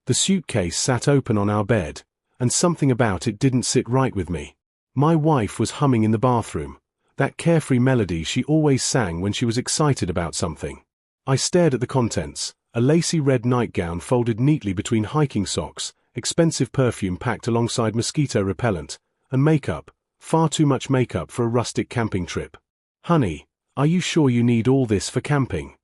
The suitcase sat open on our bed, and something about it didn't sit right with me. My wife was humming in the bathroom, that carefree melody she always sang when she was excited about something. I stared at the contents, a lacy red nightgown folded neatly between hiking socks, expensive perfume packed alongside mosquito repellent, and makeup, far too much makeup for a rustic camping trip. "Honey, are you sure you need all this for camping?"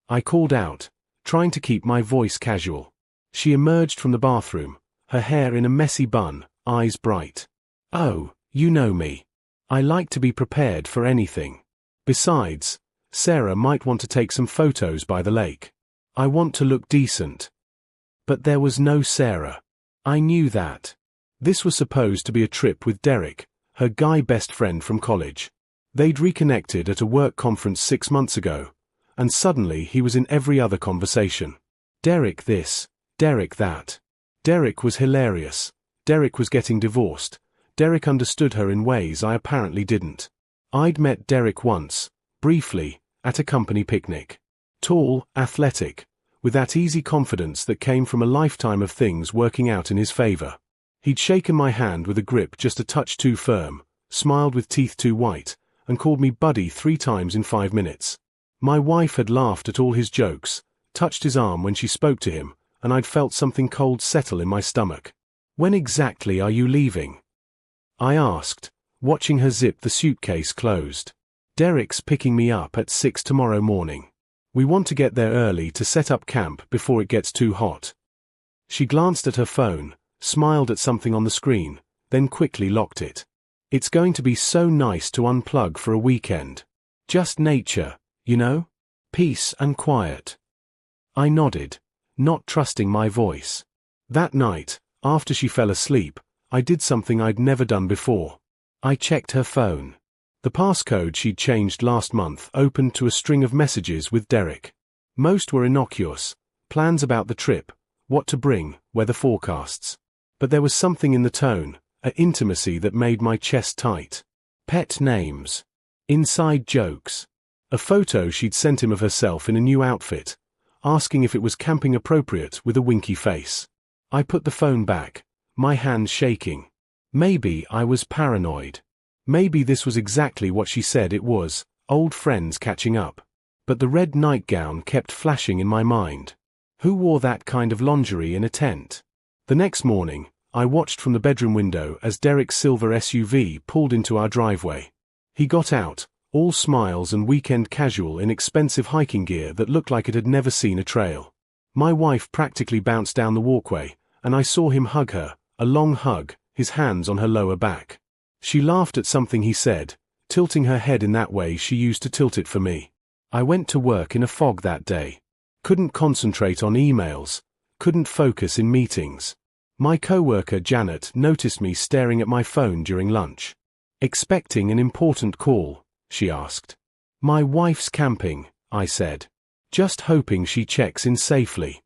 I called out, trying to keep my voice casual. She emerged from the bathroom, her hair in a messy bun, eyes bright. "Oh, you know me. I like to be prepared for anything. Besides, Sarah might want to take some photos by the lake. I want to look decent." But there was no Sarah. I knew that. This was supposed to be a trip with Derek, her guy best friend from college. They'd reconnected at a work conference 6 months ago, and suddenly he was in every other conversation. Derek this, Derek that. Derek was hilarious. Derek was getting divorced. Derek understood her in ways I apparently didn't. I'd met Derek once, briefly, at a company picnic. Tall, athletic, with that easy confidence that came from a lifetime of things working out in his favor. He'd shaken my hand with a grip just a touch too firm, smiled with teeth too white, and called me buddy 3 times in 5 minutes. My wife had laughed at all his jokes, touched his arm when she spoke to him, and I'd felt something cold settle in my stomach. "When exactly are you leaving?" I asked, watching her zip the suitcase closed. "Derek's picking me up at 6 tomorrow morning. We want to get there early to set up camp before it gets too hot." She glanced at her phone, smiled at something on the screen, then quickly locked it. "It's going to be so nice to unplug for a weekend. Just nature, you know? Peace and quiet." I nodded, not trusting my voice. That night, after she fell asleep, I did something I'd never done before. I checked her phone. The passcode she'd changed last month opened to a string of messages with Derek. Most were innocuous, plans about the trip, what to bring, weather forecasts. But there was something in the tone, an intimacy that made my chest tight. Pet names. Inside jokes. A photo she'd sent him of herself in a new outfit, asking if it was camping appropriate with a winky face. I put the phone back, my hands shaking. Maybe I was paranoid. Maybe this was exactly what she said it was, old friends catching up. But the red nightgown kept flashing in my mind. Who wore that kind of lingerie in a tent? The next morning, I watched from the bedroom window as Derek's silver SUV pulled into our driveway. He got out, all smiles and weekend casual in expensive hiking gear that looked like it had never seen a trail. My wife practically bounced down the walkway, and I saw him hug her, a long hug, his hands on her lower back. She laughed at something he said, tilting her head in that way she used to tilt it for me. I went to work in a fog that day. Couldn't concentrate on emails, couldn't focus in meetings. My coworker Janet noticed me staring at my phone during lunch. "Expecting an important call?" she asked. "My wife's camping," I said. "Just hoping she checks in safely."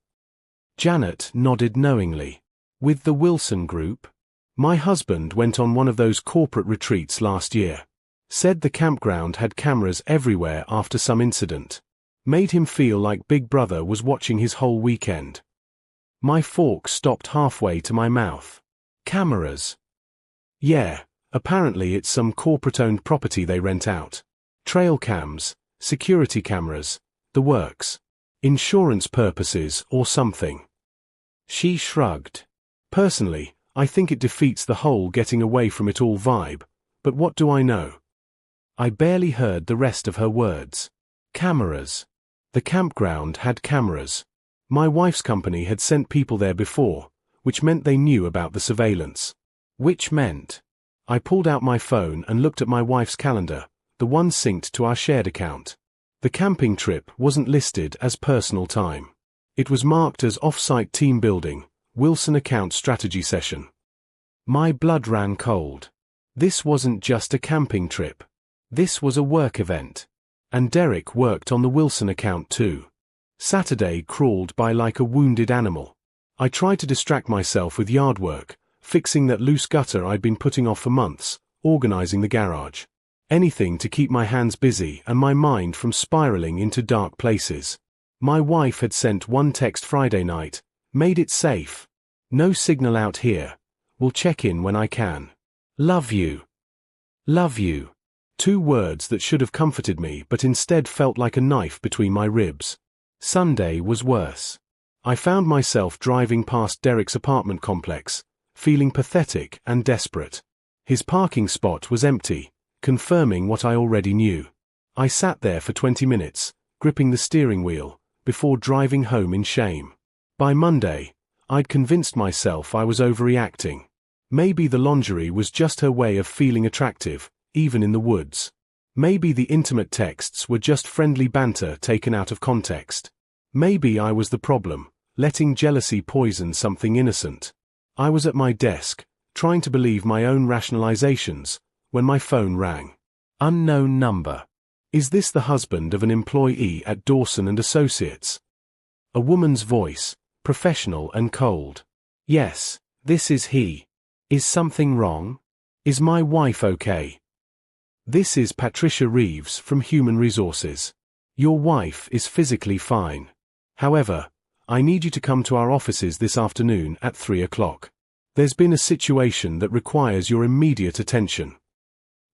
Janet nodded knowingly. "With the Wilson Group?" "My husband went on one of those corporate retreats last year. Said the campground had cameras everywhere after some incident. Made him feel like Big Brother was watching his whole weekend." My fork stopped halfway to my mouth. "Cameras?" "Yeah, apparently it's some corporate-owned property they rent out. Trail cams, security cameras, the works. Insurance purposes or something." She shrugged. "Personally, I think it defeats the whole getting away from it all vibe, but what do I know?" I barely heard the rest of her words. Cameras. The campground had cameras. My wife's company had sent people there before, which meant they knew about the surveillance. Which meant... I pulled out my phone and looked at my wife's calendar, the one synced to our shared account. The camping trip wasn't listed as personal time. It was marked as off-site team building, Wilson account strategy session. My blood ran cold. This wasn't just a camping trip. This was a work event. And Derek worked on the Wilson account too. Saturday crawled by like a wounded animal. I tried to distract myself with yard work, fixing that loose gutter I'd been putting off for months, organizing the garage. Anything to keep my hands busy and my mind from spiraling into dark places. My wife had sent one text Friday night, Made it safe. No signal out here. Will check in when I can. Love you. Love you. 2 words that should have comforted me but instead felt like a knife between my ribs. Sunday was worse. I found myself driving past Derek's apartment complex, feeling pathetic and desperate. His parking spot was empty, confirming what I already knew. I sat there for 20 minutes, gripping the steering wheel, before driving home in shame. By Monday, I'd convinced myself I was overreacting. Maybe the lingerie was just her way of feeling attractive, even in the woods. Maybe the intimate texts were just friendly banter taken out of context. Maybe I was the problem, letting jealousy poison something innocent. I was at my desk, trying to believe my own rationalizations, when my phone rang. Unknown number. Is this the husband of an employee at Dawson & Associates? A woman's voice, professional and cold. Yes, this is he. Is something wrong? Is my wife okay? This is Patricia Reeves from Human Resources. Your wife is physically fine. However, I need you to come to our offices this afternoon at 3 o'clock. There's been a situation that requires your immediate attention.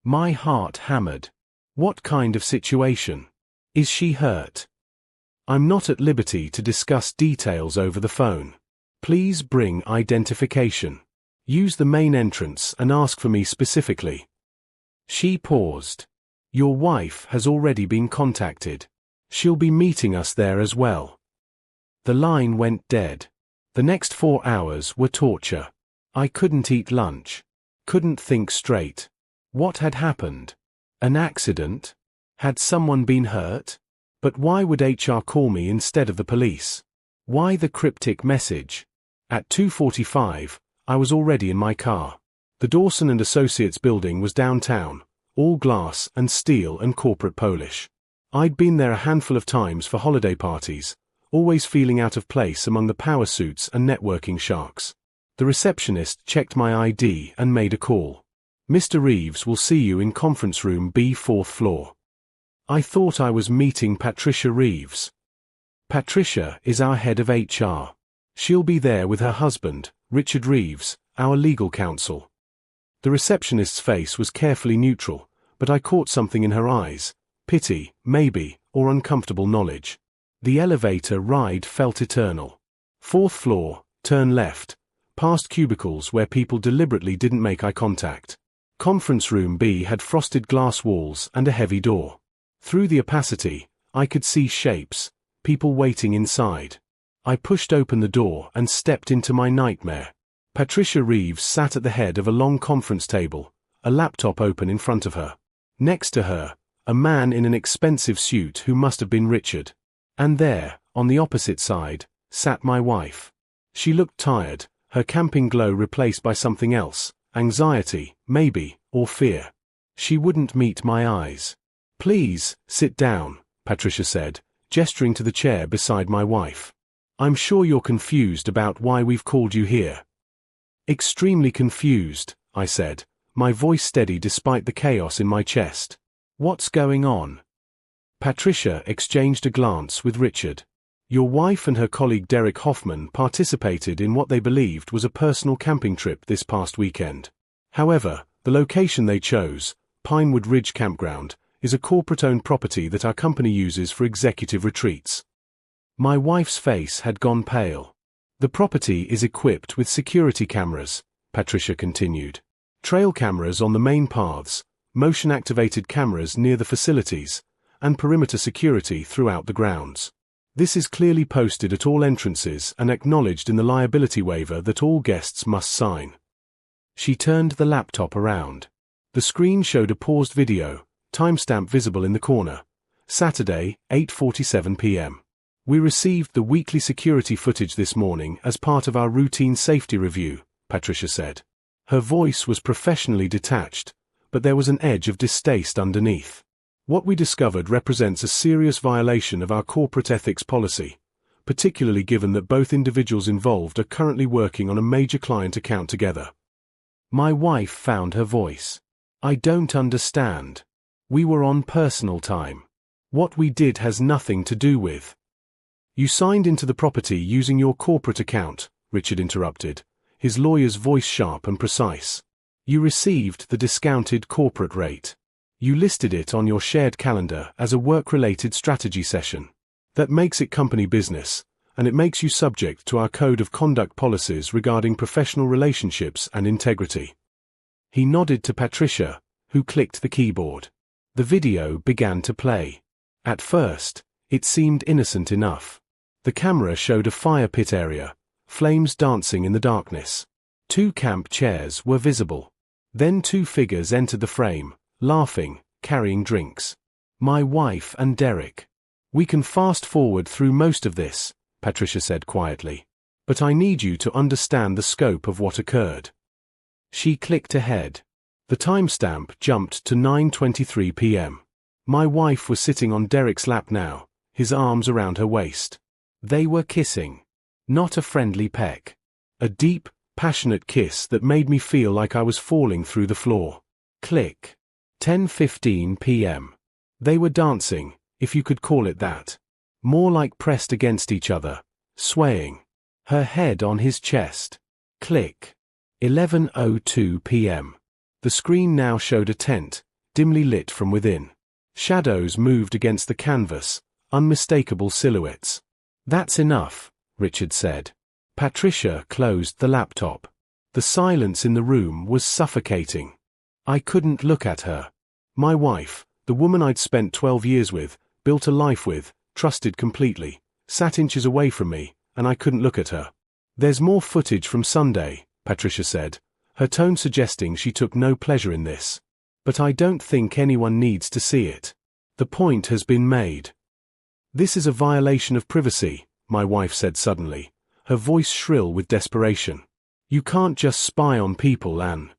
My heart hammered. What kind of situation? Is she hurt? I'm not at liberty to discuss details over the phone. Please bring identification. Use the main entrance and ask for me specifically. She paused. Your wife has already been contacted. She'll be meeting us there as well. The line went dead. The next 4 hours were torture. I couldn't eat lunch. Couldn't think straight. What had happened? An accident? Had someone been hurt? But why would HR call me instead of the police? Why the cryptic message? At 2:45, I was already in my car. The Dawson & Associates building was downtown, all glass and steel and corporate Polish. I'd been there a handful of times for holiday parties, always feeling out of place among the power suits and networking sharks. The receptionist checked my ID and made a call. Mr. Reeves will see you in conference room B, 4th floor. I thought I was meeting Patricia Reeves. Patricia is our head of HR. She'll be there with her husband, Richard Reeves, our legal counsel. The receptionist's face was carefully neutral, but I caught something in her eyes, pity, maybe, or uncomfortable knowledge. The elevator ride felt eternal. 4th floor, turn left, past cubicles where people deliberately didn't make eye contact. Conference room B had frosted glass walls and a heavy door. Through the opacity, I could see shapes, people waiting inside. I pushed open the door and stepped into my nightmare. Patricia Reeves sat at the head of a long conference table, a laptop open in front of her. Next to her, a man in an expensive suit who must have been Richard. And there, on the opposite side, sat my wife. She looked tired, her camping glow replaced by something else, anxiety, maybe, or fear. She wouldn't meet my eyes. Please, sit down, Patricia said, gesturing to the chair beside my wife. I'm sure you're confused about why we've called you here. Extremely confused, I said, my voice steady despite the chaos in my chest. What's going on? Patricia exchanged a glance with Richard. Your wife and her colleague Derek Hoffman participated in what they believed was a personal camping trip this past weekend. However, the location they chose, Pinewood Ridge Campground, is a corporate-owned property that our company uses for executive retreats. My wife's face had gone pale. The property is equipped with security cameras, Patricia continued. Trail cameras on the main paths, motion-activated cameras near the facilities, and perimeter security throughout the grounds. This is clearly posted at all entrances and acknowledged in the liability waiver that all guests must sign. She turned the laptop around. The screen showed a paused video, timestamp visible in the corner. Saturday, 8:47 p.m. We received the weekly security footage this morning as part of our routine safety review, Patricia said. Her voice was professionally detached, but there was an edge of distaste underneath. What we discovered represents a serious violation of our corporate ethics policy, particularly given that both individuals involved are currently working on a major client account together. My wife found her voice. I don't understand. We were on personal time. What we did has nothing to do with. You signed into the property using your corporate account, Richard interrupted, his lawyer's voice sharp and precise. You received the discounted corporate rate. You listed it on your shared calendar as a work-related strategy session. That makes it company business, and it makes you subject to our code of conduct policies regarding professional relationships and integrity. He nodded to Patricia, who clicked the keyboard. The video began to play. At first, it seemed innocent enough. The camera showed a fire pit area, flames dancing in the darkness. 2 camp chairs were visible. Then 2 figures entered the frame, laughing, carrying drinks. My wife and Derek. We can fast forward through most of this, Patricia said quietly. But I need you to understand the scope of what occurred. She clicked ahead. The timestamp jumped to 9:23 p.m. My wife was sitting on Derek's lap now, his arms around her waist. They were kissing. Not a friendly peck. A deep, passionate kiss that made me feel like I was falling through the floor. Click. 10:15 p.m. They were dancing, if you could call it that. More like pressed against each other, swaying. Her head on his chest. Click. 11:02 p.m. The screen now showed a tent, dimly lit from within. Shadows moved against the canvas, unmistakable silhouettes. That's enough, Richard said. Patricia closed the laptop. The silence in the room was suffocating. I couldn't look at her. My wife, the woman I'd spent 12 years with, built a life with, trusted completely, sat inches away from me, and I couldn't look at her. There's more footage from Sunday, Patricia said, her tone suggesting she took no pleasure in this. But I don't think anyone needs to see it. The point has been made. This is a violation of privacy, my wife said suddenly, her voice shrill with desperation. You can't just spy on people, Anne.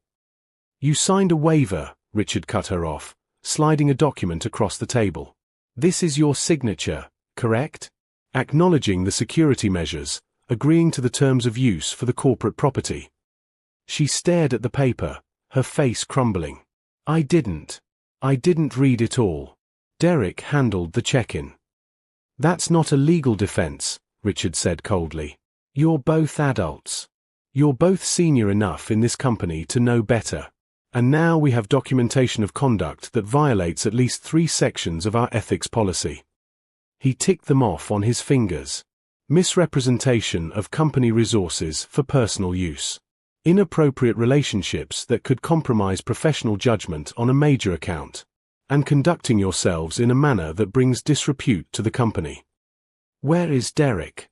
You signed a waiver, Richard cut her off, sliding a document across the table. This is your signature, correct? Acknowledging the security measures, agreeing to the terms of use for the corporate property. She stared at the paper, her face crumbling. I didn't read it all. Derek handled the check-in. That's not a legal defense, Richard said coldly. You're both adults. You're both senior enough in this company to know better. And now we have documentation of conduct that violates at least 3 sections of our ethics policy. He ticked them off on his fingers. Misrepresentation of company resources for personal use. Inappropriate relationships that could compromise professional judgment on a major account. And conducting yourselves in a manner that brings disrepute to the company. Where is Derek?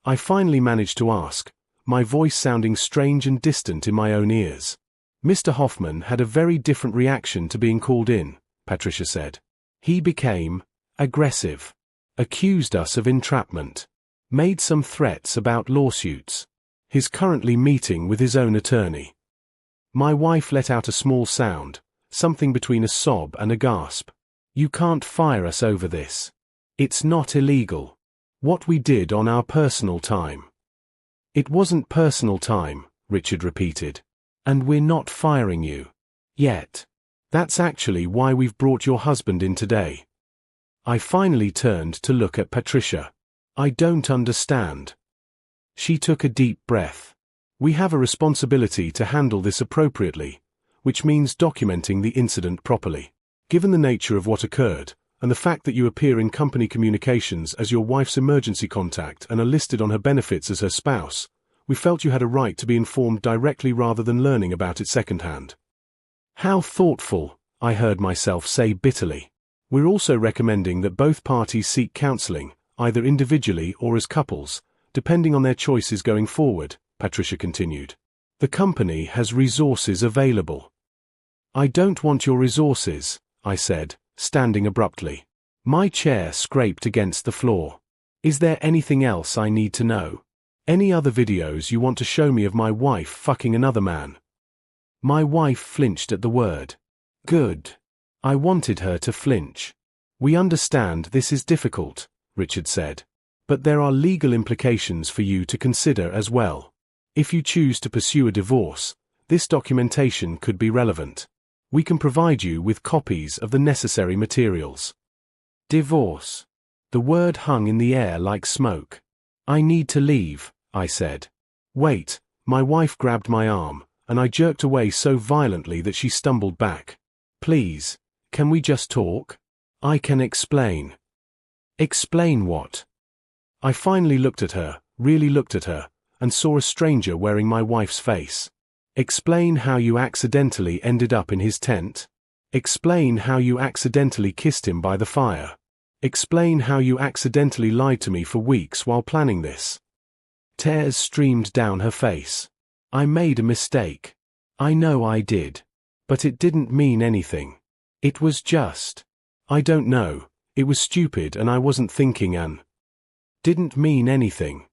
I finally managed to ask, my voice sounding strange and distant in my own ears. Mr. Hoffman had a very different reaction to being called in, Patricia said. He became aggressive, accused us of entrapment, made some threats about lawsuits. He's currently meeting with his own attorney. My wife let out a small sound, something between a sob and a gasp. You can't fire us over this. It's not illegal. What we did on our personal time. It wasn't personal time, Richard repeated. And we're not firing you. Yet. That's actually why we've brought your husband in today. I finally turned to look at Patricia. I don't understand. She took a deep breath. We have a responsibility to handle this appropriately, which means documenting the incident properly. Given the nature of what occurred, and the fact that you appear in company communications as your wife's emergency contact and are listed on her benefits as her spouse, we felt you had a right to be informed directly rather than learning about it secondhand. How thoughtful, I heard myself say bitterly. We're also recommending that both parties seek counseling, either individually or as couples, depending on their choices going forward, Patricia continued. The company has resources available. I don't want your resources, I said, standing abruptly. My chair scraped against the floor. Is there anything else I need to know? Any other videos you want to show me of my wife fucking another man? My wife flinched at the word. Good. I wanted her to flinch. We understand this is difficult, Richard said. But there are legal implications for you to consider as well. If you choose to pursue a divorce, this documentation could be relevant. We can provide you with copies of the necessary materials. Divorce. The word hung in the air like smoke. I need to leave, I said. Wait, my wife grabbed my arm, and I jerked away so violently that she stumbled back. Please, can we just talk? I can explain. Explain what? I finally looked at her, really looked at her, and saw a stranger wearing my wife's face. Explain how you accidentally ended up in his tent. Explain how you accidentally kissed him by the fire. Explain how you accidentally lied to me for weeks while planning this. Tears streamed down her face. I made a mistake. I know I did. But it didn't mean anything. It was just. I don't know, it was stupid and I wasn't thinking and didn't mean anything.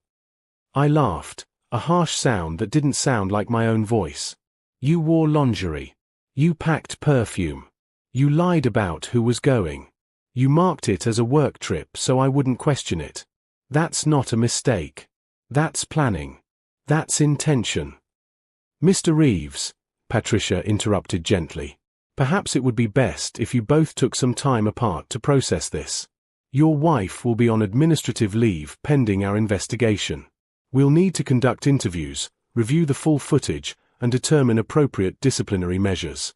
I laughed, a harsh sound that didn't sound like my own voice. You wore lingerie. You packed perfume. You lied about who was going. You marked it as a work trip so I wouldn't question it. That's not a mistake. That's planning. That's intention. Mr. Reeves, Patricia interrupted gently. Perhaps it would be best if you both took some time apart to process this. Your wife will be on administrative leave pending our investigation. We'll need to conduct interviews, review the full footage, and determine appropriate disciplinary measures.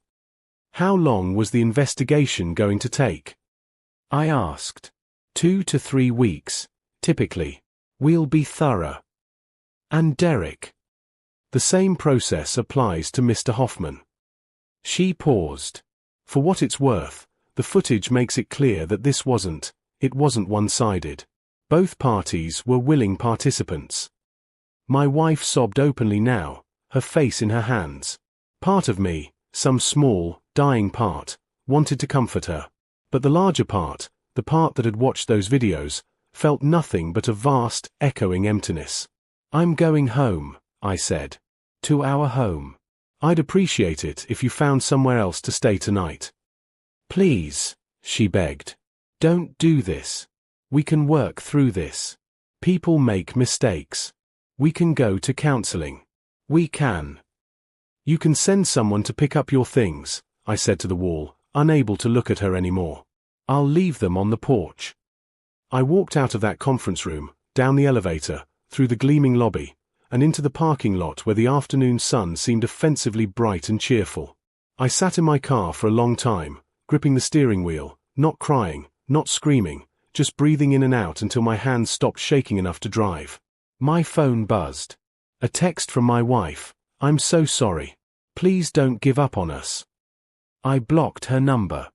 How long was the investigation going to take? I asked. 2 to 3 weeks, typically. We'll be thorough. And Derek? The same process applies to Mr. Hoffman. She paused. For what it's worth, the footage makes it clear that it wasn't one-sided. Both parties were willing participants. My wife sobbed openly now, her face in her hands. Part of me, some small, dying part, wanted to comfort her. But the larger part, the part that had watched those videos, felt nothing but a vast, echoing emptiness. I'm going home, I said. To our home. I'd appreciate it if you found somewhere else to stay tonight. Please, she begged. Don't do this. We can work through this. People make mistakes. We can go to counseling. We can. You can send someone to pick up your things, I said to the wall, unable to look at her anymore. I'll leave them on the porch. I walked out of that conference room, down the elevator, through the gleaming lobby, and into the parking lot where the afternoon sun seemed offensively bright and cheerful. I sat in my car for a long time, gripping the steering wheel, not crying, not screaming, just breathing in and out until my hands stopped shaking enough to drive. My phone buzzed. A text from my wife. I'm so sorry. Please don't give up on us. I blocked her number.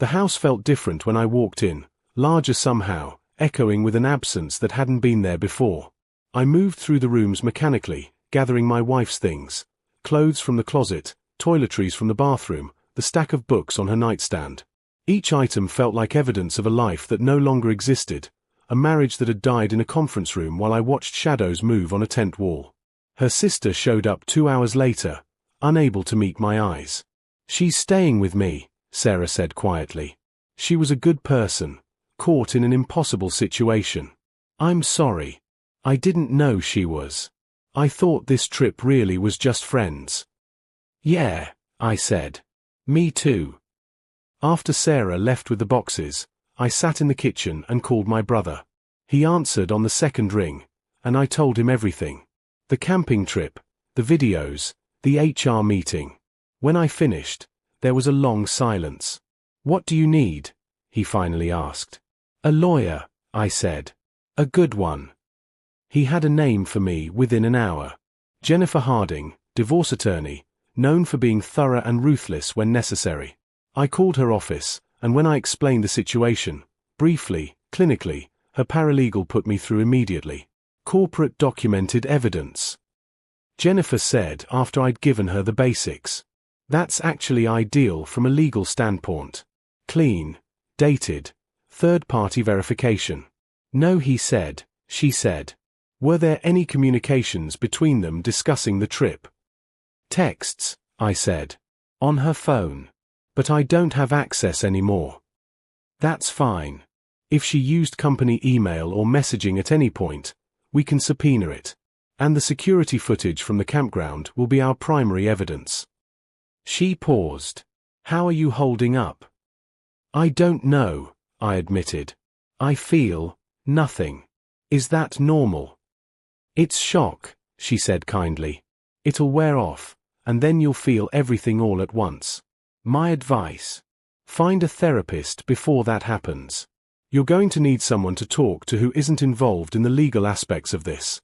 The house felt different when I walked in, larger somehow, echoing with an absence that hadn't been there before. I moved through the rooms mechanically, gathering my wife's things. Clothes from the closet, toiletries from the bathroom, the stack of books on her nightstand. Each item felt like evidence of a life that no longer existed, a marriage that had died in a conference room while I watched shadows move on a tent wall. Her sister showed up 2 hours later, unable to meet my eyes. She's staying with me, Sarah said quietly. She was a good person, caught in an impossible situation. I'm sorry. I didn't know she was. I thought this trip really was just friends. Yeah, I said. Me too. After Sarah left with the boxes, I sat in the kitchen and called my brother. He answered on the second ring, and I told him everything. The camping trip, the videos, the HR meeting. When I finished, there was a long silence. What do you need? He finally asked. A lawyer, I said. A good one. He had a name for me within an hour. Jennifer Harding, divorce attorney, known for being thorough and ruthless when necessary. I called her office, and when I explained the situation, briefly, clinically, her paralegal put me through immediately. Corporate documented evidence. Jennifer said after I'd given her the basics. That's actually ideal from a legal standpoint. Clean, dated, third-party verification. No, he said, she said. Were there any communications between them discussing the trip? Texts, I said. On her phone. But I don't have access anymore. That's fine. If she used company email or messaging at any point, we can subpoena it. And the security footage from the campground will be our primary evidence. She paused. How are you holding up? I don't know, I admitted. I feel nothing. Is that normal? It's shock, she said kindly. It'll wear off, and then you'll feel everything all at once. My advice: find a therapist before that happens. You're going to need someone to talk to who isn't involved in the legal aspects of this.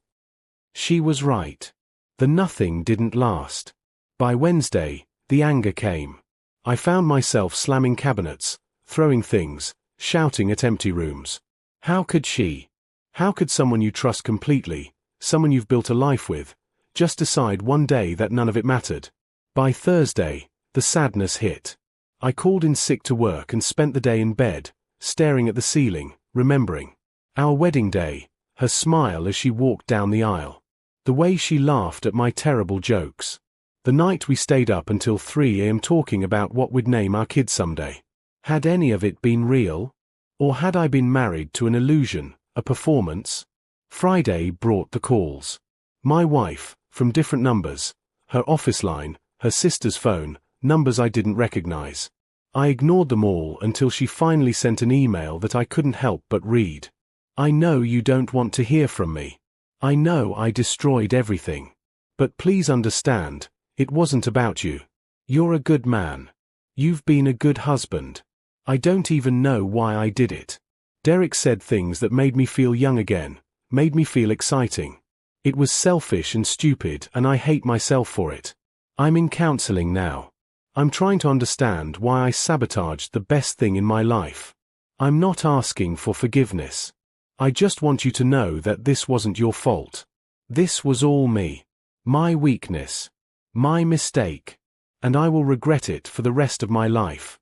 She was right. The nothing didn't last. By Wednesday, the anger came. I found myself slamming cabinets, throwing things, shouting at empty rooms. How could she? How could someone you trust completely, someone you've built a life with, just decide one day that none of it mattered? By Thursday, the sadness hit. I called in sick to work and spent the day in bed, staring at the ceiling, remembering our wedding day, her smile as she walked down the aisle, the way she laughed at my terrible jokes, the night we stayed up until 3 a.m. talking about what we'd name our kid someday. Had any of it been real? Or had I been married to an illusion, a performance? Friday brought the calls. My wife, from different numbers, her office line, her sister's phone, numbers I didn't recognize. I ignored them all until she finally sent an email that I couldn't help but read. I know you don't want to hear from me. I know I destroyed everything. But please understand, it wasn't about you. You're a good man. You've been a good husband. I don't even know why I did it. Derek said things that made me feel young again, made me feel exciting. It was selfish and stupid, and I hate myself for it. I'm in counseling now. I'm trying to understand why I sabotaged the best thing in my life. I'm not asking for forgiveness. I just want you to know that this wasn't your fault. This was all me. My weakness. My mistake. And I will regret it for the rest of my life.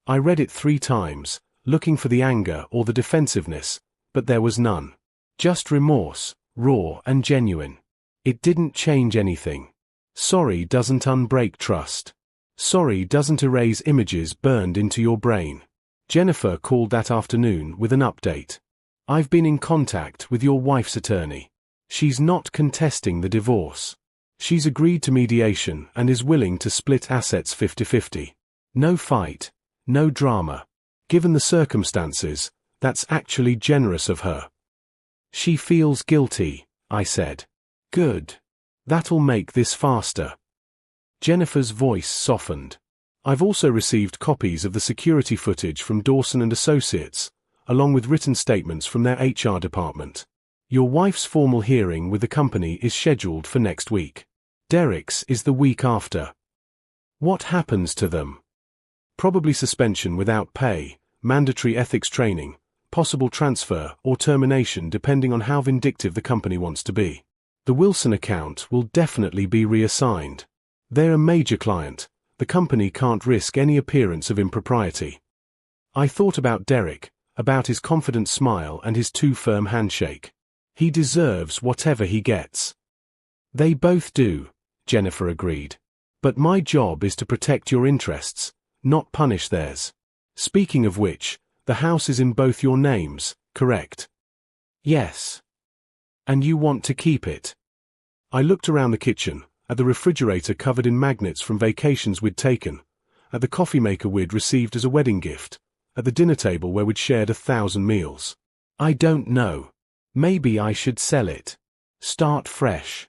I read it 3 times, looking for the anger or the defensiveness, but there was none. Just remorse, raw and genuine. It didn't change anything. Sorry doesn't unbreak trust. Sorry doesn't erase images burned into your brain. Jennifer called that afternoon with an update. I've been in contact with your wife's attorney. She's not contesting the divorce. She's agreed to mediation and is willing to split assets 50-50. No fight, no drama. Given the circumstances, that's actually generous of her. She feels guilty, I said. Good. That'll make this faster. Jennifer's voice softened. I've also received copies of the security footage from Dawson and Associates, along with written statements from their HR department. Your wife's formal hearing with the company is scheduled for next week. Derek's is the week after. What happens to them? Probably suspension without pay, mandatory ethics training, possible transfer or termination depending on how vindictive the company wants to be. The Wilson account will definitely be reassigned. They're a major client. The company can't risk any appearance of impropriety. I thought about Derek, about his confident smile and his too firm handshake. He deserves whatever he gets. They both do, Jennifer agreed. But my job is to protect your interests, not punish theirs. Speaking of which, the house is in both your names, correct? Yes. And you want to keep it? I looked around the kitchen, at the refrigerator covered in magnets from vacations we'd taken, at the coffee maker we'd received as a wedding gift, at the dinner table where we'd shared 1,000 meals. I don't know. Maybe I should sell it. Start fresh.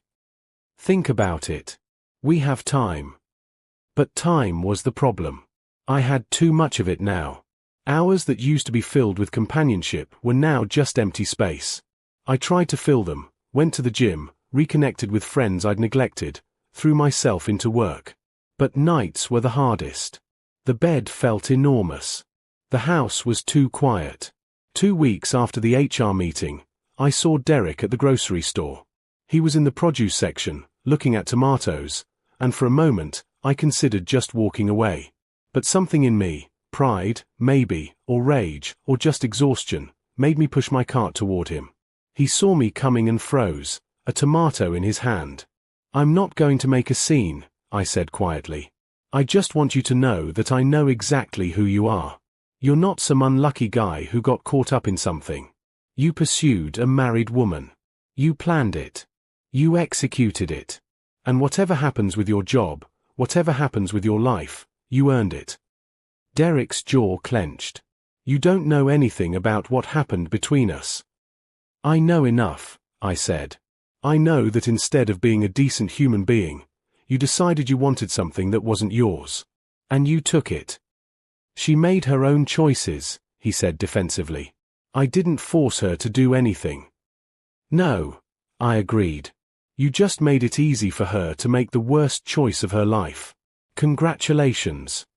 Think about it. We have time. But time was the problem. I had too much of it now. Hours that used to be filled with companionship were now just empty space. I tried to fill them, went to the gym, reconnected with friends I'd neglected, threw myself into work. But nights were the hardest. The bed felt enormous. The house was too quiet. 2 weeks after the HR meeting, I saw Derek at the grocery store. He was in the produce section, looking at tomatoes, and for a moment, I considered just walking away. But something in me, pride, maybe, or rage, or just exhaustion, made me push my cart toward him. He saw me coming and froze, a tomato in his hand. I'm not going to make a scene, I said quietly. I just want you to know that I know exactly who you are. You're not some unlucky guy who got caught up in something. You pursued a married woman. You planned it. You executed it. And whatever happens with your job, whatever happens with your life, you earned it. Derek's jaw clenched. You don't know anything about what happened between us. I know enough, I said. I know that instead of being a decent human being, you decided you wanted something that wasn't yours. And you took it. She made her own choices, he said defensively. I didn't force her to do anything. No, I agreed. You just made it easy for her to make the worst choice of her life. Congratulations.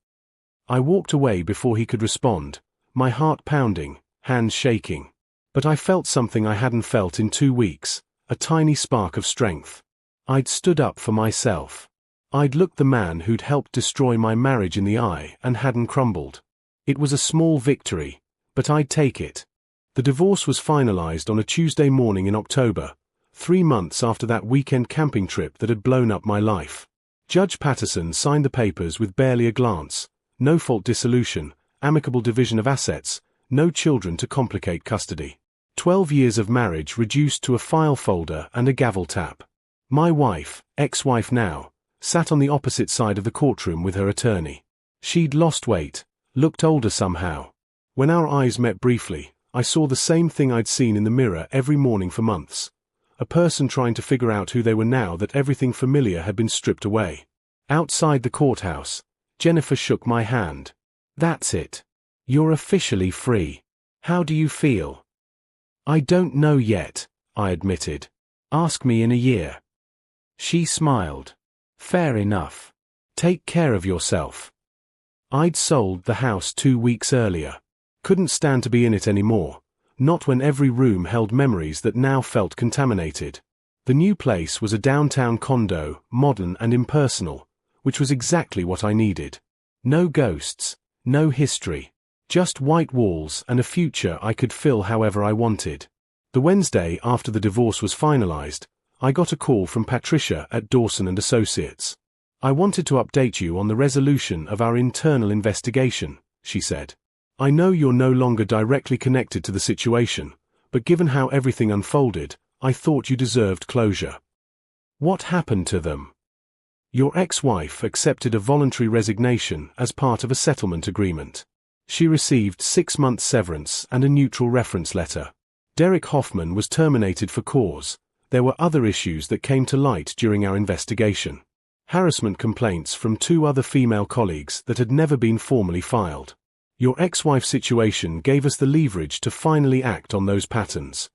I walked away before he could respond, my heart pounding, hands shaking. But I felt something I hadn't felt in 2 weeks, a tiny spark of strength. I'd stood up for myself. I'd looked the man who'd helped destroy my marriage in the eye and hadn't crumbled. It was a small victory, but I'd take it. The divorce was finalized on a Tuesday morning in October, 3 months after that weekend camping trip that had blown up my life. Judge Patterson signed the papers with barely a glance. No fault dissolution, amicable division of assets, no children to complicate custody. 12 years of marriage reduced to a file folder and a gavel tap. My wife, ex-wife now, sat on the opposite side of the courtroom with her attorney. She'd lost weight, looked older somehow. When our eyes met briefly, I saw the same thing I'd seen in the mirror every morning for months. A person trying to figure out who they were now that everything familiar had been stripped away. Outside the courthouse, Jennifer shook my hand. That's it. You're officially free. How do you feel? I don't know yet, I admitted. Ask me in a year. She smiled. Fair enough. Take care of yourself. I'd sold the house 2 weeks earlier. Couldn't stand to be in it anymore, not when every room held memories that now felt contaminated. The new place was a downtown condo, modern and impersonal, which was exactly what I needed. No ghosts, no history, just white walls and a future I could fill however I wanted. The Wednesday after the divorce was finalized, I got a call from Patricia at Dawson & Associates. I wanted to update you on the resolution of our internal investigation, she said. I know you're no longer directly connected to the situation, but given how everything unfolded, I thought you deserved closure. What happened to them? Your ex-wife accepted a voluntary resignation as part of a settlement agreement. She received 6 months severance and a neutral reference letter. Derek Hoffman was terminated for cause. There were other issues that came to light during our investigation. Harassment complaints from 2 other female colleagues that had never been formally filed. Your ex-wife situation gave us the leverage to finally act on those patterns.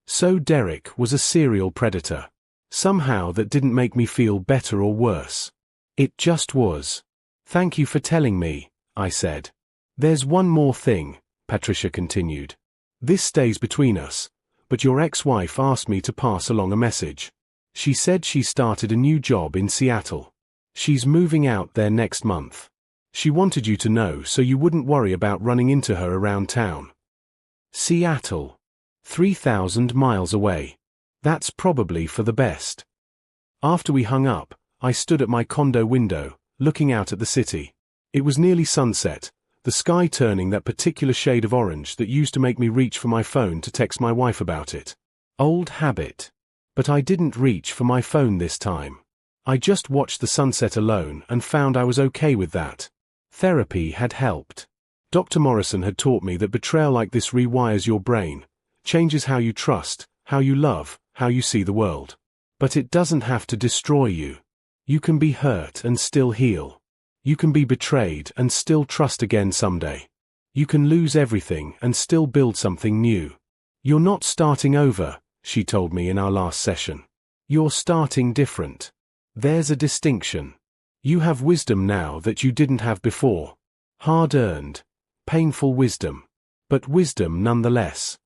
So Derek was a serial predator. Somehow that didn't make me feel better or worse. It just was. Thank you for telling me, I said. There's one more thing, Patricia continued. This stays between us, but your ex-wife asked me to pass along a message. She said she started a new job in Seattle. She's moving out there next month. She wanted you to know so you wouldn't worry about running into her around town. Seattle. 3,000 miles away. That's probably for the best. After we hung up, I stood at my condo window, looking out at the city. It was nearly sunset, the sky turning that particular shade of orange that used to make me reach for my phone to text my wife about it. Old habit. But I didn't reach for my phone this time. I just watched the sunset alone and found I was okay with that. Therapy had helped. Dr. Morrison had taught me that betrayal like this rewires your brain, changes how you trust, how you love, how you see the world. But it doesn't have to destroy you. You can be hurt and still heal. You can be betrayed and still trust again someday. You can lose everything and still build something new. You're not starting over, she told me in our last session. You're starting different. There's a distinction. You have wisdom now that you didn't have before. Hard-earned, painful wisdom. But wisdom nonetheless.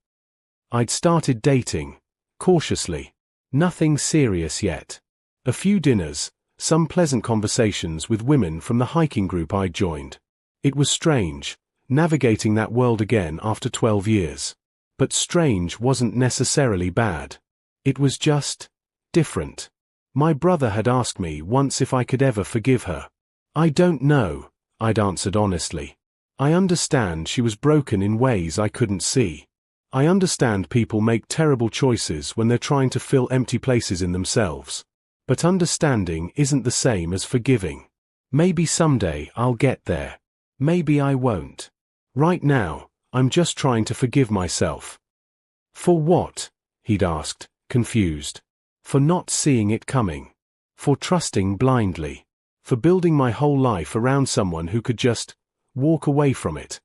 I'd started dating, cautiously. Nothing serious yet. A few dinners, some pleasant conversations with women from the hiking group I'd joined. It was strange, navigating that world again after 12 years. But strange wasn't necessarily bad. It was just different. My brother had asked me once if I could ever forgive her. I don't know, I'd answered honestly. I understand she was broken in ways I couldn't see. I understand people make terrible choices when they're trying to fill empty places in themselves. But understanding isn't the same as forgiving. Maybe someday I'll get there. Maybe I won't. Right now, I'm just trying to forgive myself. For what? He'd asked, confused. For not seeing it coming. For trusting blindly. For building my whole life around someone who could just walk away from it.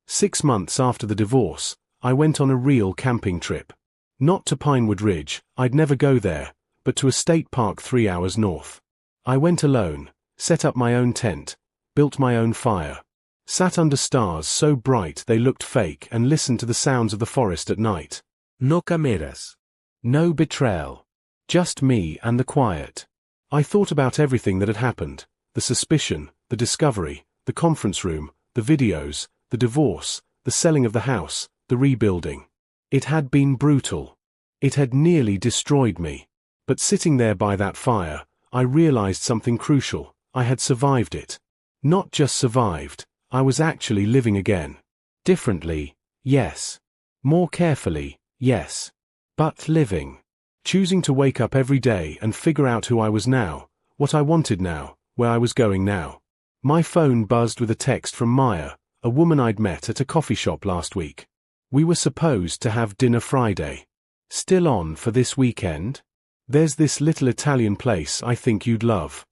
6 months after the divorce, I went on a real camping trip. Not to Pinewood Ridge, I'd never go there, but to a state park 3 hours north. I went alone, set up my own tent, built my own fire, sat under stars so bright they looked fake and listened to the sounds of the forest at night. No cameras. No betrayal. Just me and the quiet. I thought about everything that had happened, the suspicion, the discovery, the conference room, the videos, the divorce, the selling of the house, the rebuilding. It had been brutal. It had nearly destroyed me. But sitting there by that fire, I realized something crucial. I had survived it. Not just survived, I was actually living again. Differently, yes. More carefully, yes. But living. Choosing to wake up every day and figure out who I was now, what I wanted now, where I was going now. My phone buzzed with a text from Maya, a woman I'd met at a coffee shop last week. We were supposed to have dinner Friday. Still on for this weekend? There's this little Italian place I think you'd love.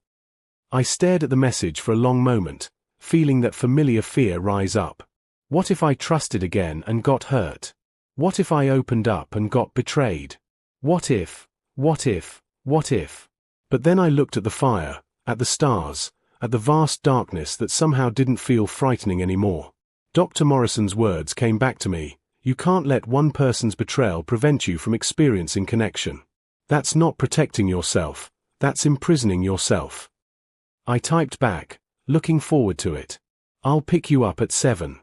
I stared at the message for a long moment, feeling that familiar fear rise up. What if I trusted again and got hurt? What if I opened up and got betrayed? What if? But then I looked at the fire, at the stars, at the vast darkness that somehow didn't feel frightening anymore. Dr. Morrison's words came back to me. You can't let one person's betrayal prevent you from experiencing connection. That's not protecting yourself, that's imprisoning yourself. I typed back, looking forward to it. I'll pick you up at 7.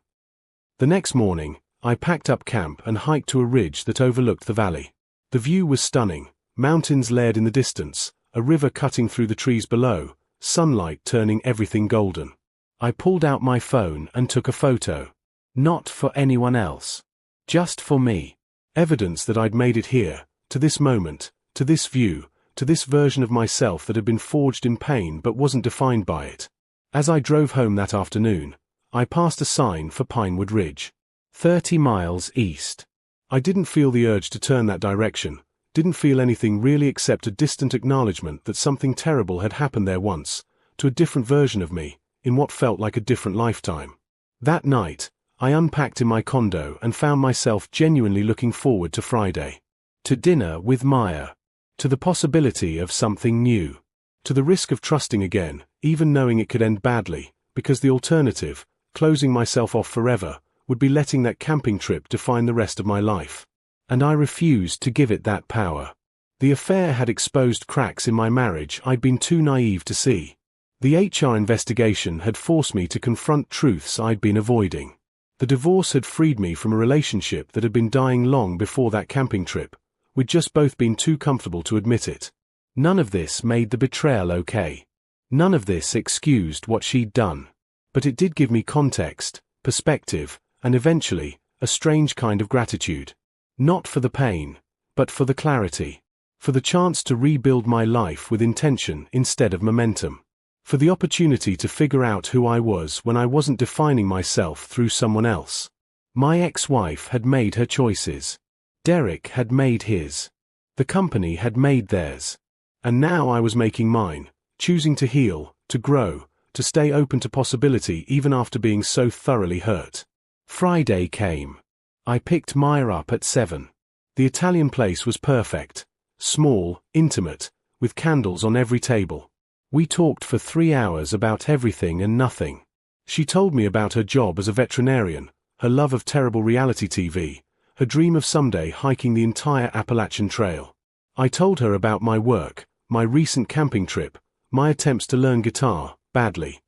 The next morning, I packed up camp and hiked to a ridge that overlooked the valley. The view was stunning, mountains layered in the distance, a river cutting through the trees below, sunlight turning everything golden. I pulled out my phone and took a photo. Not for anyone else. Just for me. Evidence that I'd made it here, to this moment, to this view, to this version of myself that had been forged in pain but wasn't defined by it. As I drove home that afternoon, I passed a sign for Pinewood Ridge. 30 miles east. I didn't feel the urge to turn that direction, didn't feel anything really except a distant acknowledgement that something terrible had happened there once, to a different version of me, in what felt like a different lifetime. That night, I unpacked in my condo and found myself genuinely looking forward to Friday. To dinner with Maya. To the possibility of something new. To the risk of trusting again, even knowing it could end badly, because the alternative, closing myself off forever, would be letting that camping trip define the rest of my life. And I refused to give it that power. The affair had exposed cracks in my marriage I'd been too naive to see. The HR investigation had forced me to confront truths I'd been avoiding. The divorce had freed me from a relationship that had been dying long before that camping trip. We'd just both been too comfortable to admit it. None of this made the betrayal okay. None of this excused what she'd done. But it did give me context, perspective, and eventually, a strange kind of gratitude. Not for the pain, but for the clarity. For the chance to rebuild my life with intention instead of momentum. For the opportunity to figure out who I was when I wasn't defining myself through someone else. My ex-wife had made her choices. Derek had made his. The company had made theirs. And now I was making mine, choosing to heal, to grow, to stay open to possibility even after being so thoroughly hurt. Friday came. I picked Maya up at 7. The Italian place was perfect. Small, intimate, with candles on every table. We talked for 3 hours about everything and nothing. She told me about her job as a veterinarian, her love of terrible reality TV, her dream of someday hiking the entire Appalachian Trail. I told her about my work, my recent camping trip, my attempts to learn guitar, badly.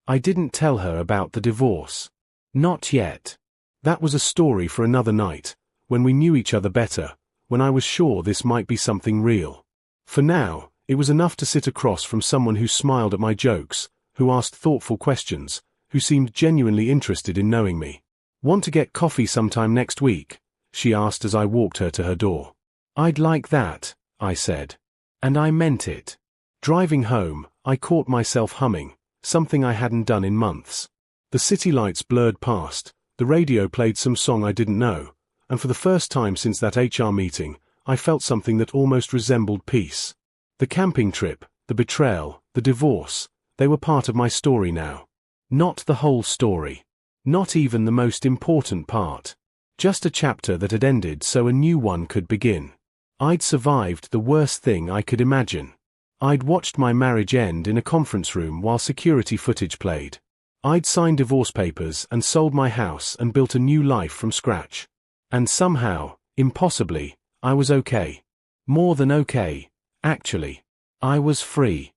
I didn't tell her about the divorce. Not yet. That was a story for another night, when we knew each other better, when I was sure this might be something real. For now, it was enough to sit across from someone who smiled at my jokes, who asked thoughtful questions, who seemed genuinely interested in knowing me. Want to get coffee sometime next week? She asked as I walked her to her door. I'd like that, I said. And I meant it. Driving home, I caught myself humming, something I hadn't done in months. The city lights blurred past, the The radio played some song I didn't know, and for the first time since that HR meeting, I felt something that almost resembled peace. The camping trip, the betrayal, the divorce, they were part of my story now. Not the whole story. Not even the most important part. Just a chapter that had ended so a new one could begin. I'd survived the worst thing I could imagine. I'd watched my marriage end in a conference room while security footage played. I'd signed divorce papers and sold my house and built a new life from scratch. And somehow, impossibly, I was okay. More than okay, actually. I was free.